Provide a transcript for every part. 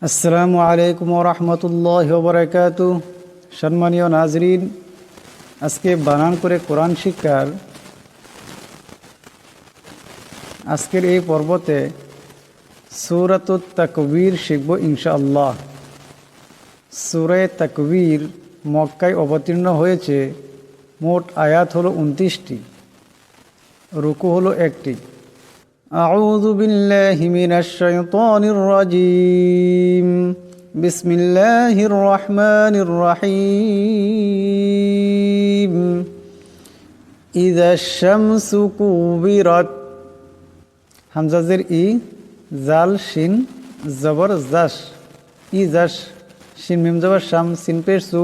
আসসালামু আলাইকুম ওয়া রাহমাতুল্লাহি ওয়া বারাকাতুহু। সম্মানীয় নাজরিন, আজকে বানান করে কোরআন শিক্ষার আজকের এই পর্বতে সূরাতুত তাকবীর শিখব ইনশাআল্লাহ। সূরা তাকবীর মক্কায় অবতীর্ণ হয়েছে। মোট আয়াত হলো 29টি, রুকু হলো 1টি। আউযু বিল্লাহি মিনাশ শাইতানির রাজীম। বিসমিল্লাহির রহমানির রহিম। ইযাশ শামসু কুবিরাত। হামজা জের ই, জাল শিন জবর জাস, ইযাশ শিন মিম জবর শাম, সিন পেশ সু,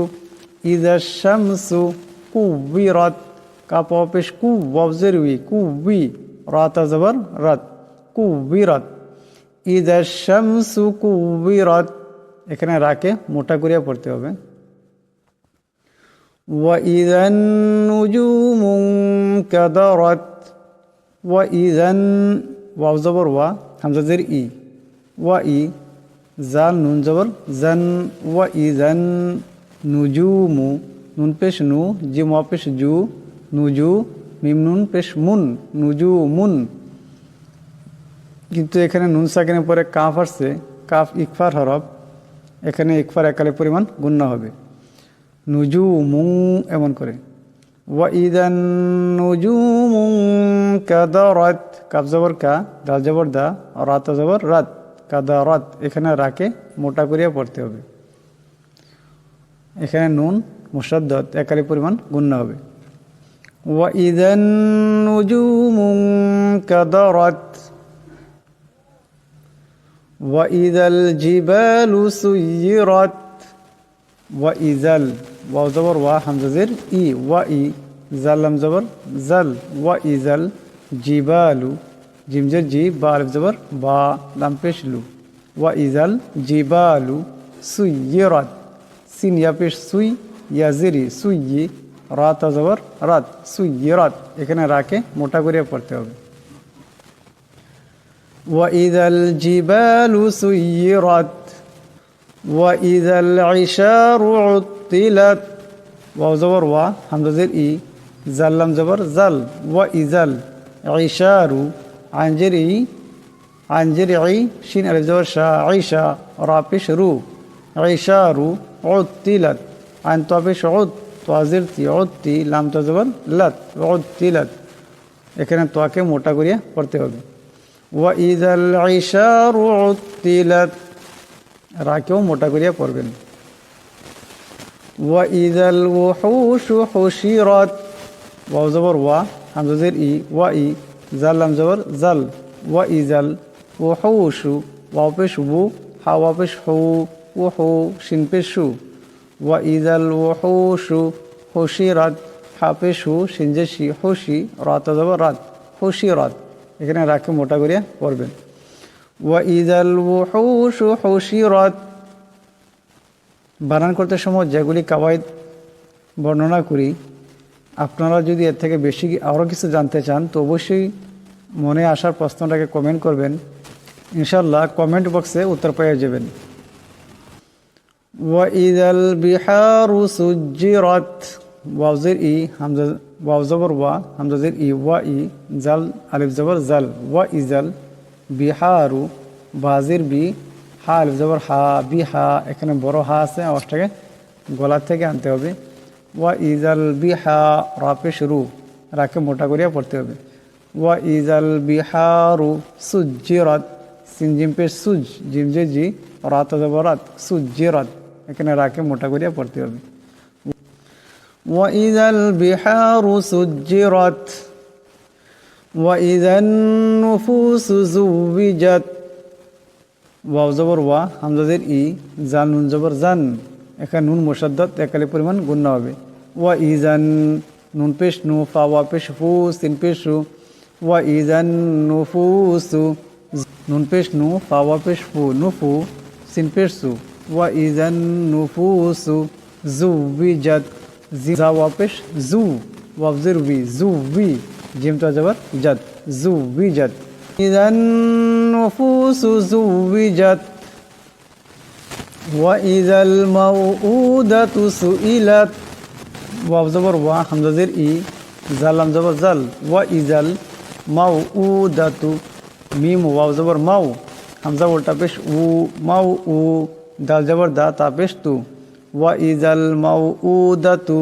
ইযাশ শামসু কুবিরাত। কাপ পেশ কু, ওয়াও জের উই, কুবি, রাত জবর রাত, কুবিরাত। ইযাশ শামসু কুবিরাত, এখানে রাকে মোটা করিয়া পড়তে হবে। ওয়া ইযান নুজুমু কাদারাত। ওয়া ইযান, ওয়াও জবর ওয়া, হামজা জের ই, ওয়া ই, জাল নুন জবর জান। ওয়া ইযান নুজুমু, নুন পেশ নু, জিম ওয়া পেশ জু, নুজু, মিম নুন পেশ মুন, নুজুমুন। কিন্তু এখানে নুন সাকিনের পরে কাফ আসছে, কাফ ইকফার হরফ, এখানে ইকফার একালে পরিমাণ গুণনা হবে। নুজুমু এমন করে। ওয়া ইযান নুজুমু কাদারাত। কাফ জবর কা, দাল জবর দা, রাত জবর রাত, কাদারাত। এখানে রাকে মোটা করিয়া পড়তে হবে। এখানে নুন মুসাদ্দাদ একালে পরিমাণ গুণনা হবে। ওয়া ইযান নুজুমু কাদারাত। ওয়া ইযাল জিবালু সুয়িরাত। ওয়া ইযাল, ওয়াও জবর ওয়া, হামজা জের ই, ওয়া ই, জাল লাম জবর জাল। ওয়া ইযাল জিবালু, জিম জের জি, বা আলিফ জবর বা, লাম পেশ লু। ওয়া ইযাল জিবালু সুয়িরাত। সিন ইয়া পেশ সুই, ইয়া জেরি সুই, রাত জবর রাত, সুয়িরাত। এখানে রাকে মোটা করিয়া পড়তে হবে। ওয়া ইযাল জিবালু সুয়িরাত। ওয়া ইযাল ইশারু উত্তিলাত। ওয়াও জবর ওয়া, হামজা জের ই, জাল লাম জবর জাল। ওয়া ইযাল ইশারু, আইন জের ই, আইন জের ই, শিন আলিফ জবর শা, আইশা, রা পেশ রু, ইশারু উত্তিলাত। আইন তা পেশ উত, তা জের তি, উত্তি, লাম তা জবর লাত, উত্তিলাত। এখানে তোয়াকে মোটা করিয়া পড়তে হবে। ওয়া ইযাল ইশারু উত্তিলাত, রাকেও মোটা করিয়া পড়বেন। ওয়া ইযাল ওহুশু হুশিরাত। ওয়াও জবর ওয়া, হামজা জের ই, ওয়া ই, জাল লাম জবর জাল। ওয়া ইযাল ওহুশু, ওয়াও পেশ বু, হা ওয়া পেশ হু, ওহু, শিন পেশ শু। ওয়া ইযাল ওহুশু হুশিরাত। হা পেশ হু, শিন জের শি, হুশি, রাত জবর রাত, হুশিরাত। এখানে রাকে মোটা করিয়া পড়বেন। ওয়া ইযাল ওহুশু হুশিরাত। বানান করতে সময় যেগুলি কাওয়াইদ বর্ণনা করি, আপনারা যদি এর থেকে বেশি আরও কিছু জানতে চান তো অবশ্যই মনে আসার প্রশ্নটাকে কমেন্ট করবেন। ইনশাল্লাহ কমেন্ট বক্সে উত্তর পেয়ে যাবেন। ওয়া ইযাল বিহারু সুজ্জিরাত। ওয়াও জের ই, হামজা, ওয়াও জবর ওয়া, হামজা জের ই, ওয়া ই, জাল আলিফ জবর জাল। ওয়া ইযাল বিহারু, বাজির বি, হা আলিফ জবর হা, বিহা। এখানে বড় হা আছে, আওয়াজটাকে গলা থেকে আনতে হবে। ওয়া ইযাল বিহা, রা পেশ রু, রাকে মোটা করিয়া পড়তে হবে। ওয়া ইযাল বিহারু সুজ্জিরাত। সিন জিম পেশ সুজ, জিম জে জি, রাত জবর রাত, সুজ্জিরাত। এখানে রাকে মোটা করিয়া পড়তে হবে। ওয়া ইযাল বিহারু সুজ্জিরাত। ওয়া ইযান নুফুসু যুওয়িজাত। ওয়াও জবর ওয়া, হামজা জের ই, জাল নুন জবর জান। এখানে নুন মুসাদ্দাদ একালে পরিমাণ গুণনা হবে। ওয়া ইযান, নুন পেশ নু, ফা ওয়া পেশ ফু, সিন পেশ সু। ওয়া ইযান নুফুসু, নুন পেশ নু, ফা ওয়া পেশ ফু, নুফু, সিন পেশ সু। ওয়া ইযান নুফুসু যুওয়িজাত। জা ওয়া পেশ জু, ওয়াও জের উই, যুওয়ি, জিম তা জবর জাত, যুওয়িজাত। ইযান নুফুসু যুওয়িজাত। ওয়া ইজাল মাউউদাতু সুইলাত, ওয়াও জবর ওয়া, হামজা জের ই, জাল লাম জবর জাল, ওয়া ইজাল মাউউদাতু, মিম ওয়াও জবর মাউ, হামজা উল্টা পেশ উ, মাউ উ, দাল জবর দা, তা পেশ তু, ওয়া ইজাল মাউউদাতু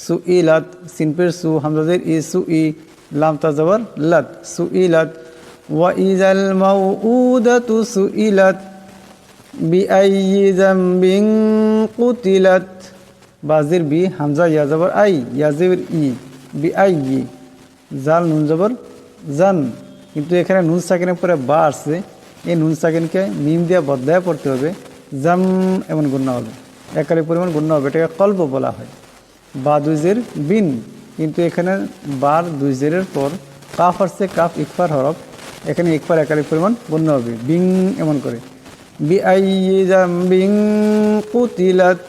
সুইলাত, সিন পেশ সু, হামজা জের ই, সু ই, লাম তা জবর লাত, সুইলাত, ওয়া ইজাল মাউউদাতু সুইলাত বিআইয়ি যামবিন কুতিলাত, বাজির বি, হামজা ইয়া জবর আই, ইয়া জবর ই, বিআইয়ি, জাল নুন জবর জান, কিন্তু এখানে নুন সাকিনের পরে বা আসছে, এই নুন সাকিনকে মিম দিয়ে বদলায় পড়তে হবে, জাম এমন গুণনা হবে, একালি পরিমাণ গুণনা হবে, এটাকে কলব বলা হয়। বা দুই জের বিন, কিন্তু এখানে বার দুই জেরের পর কাফ আসছে, কাফ ইকফার হরফ, এখানে ইকফার একালি পরিমাণ গুণনা হবে, বিং এমন করে, বিআইয়ি যামবিন কুতিলাত।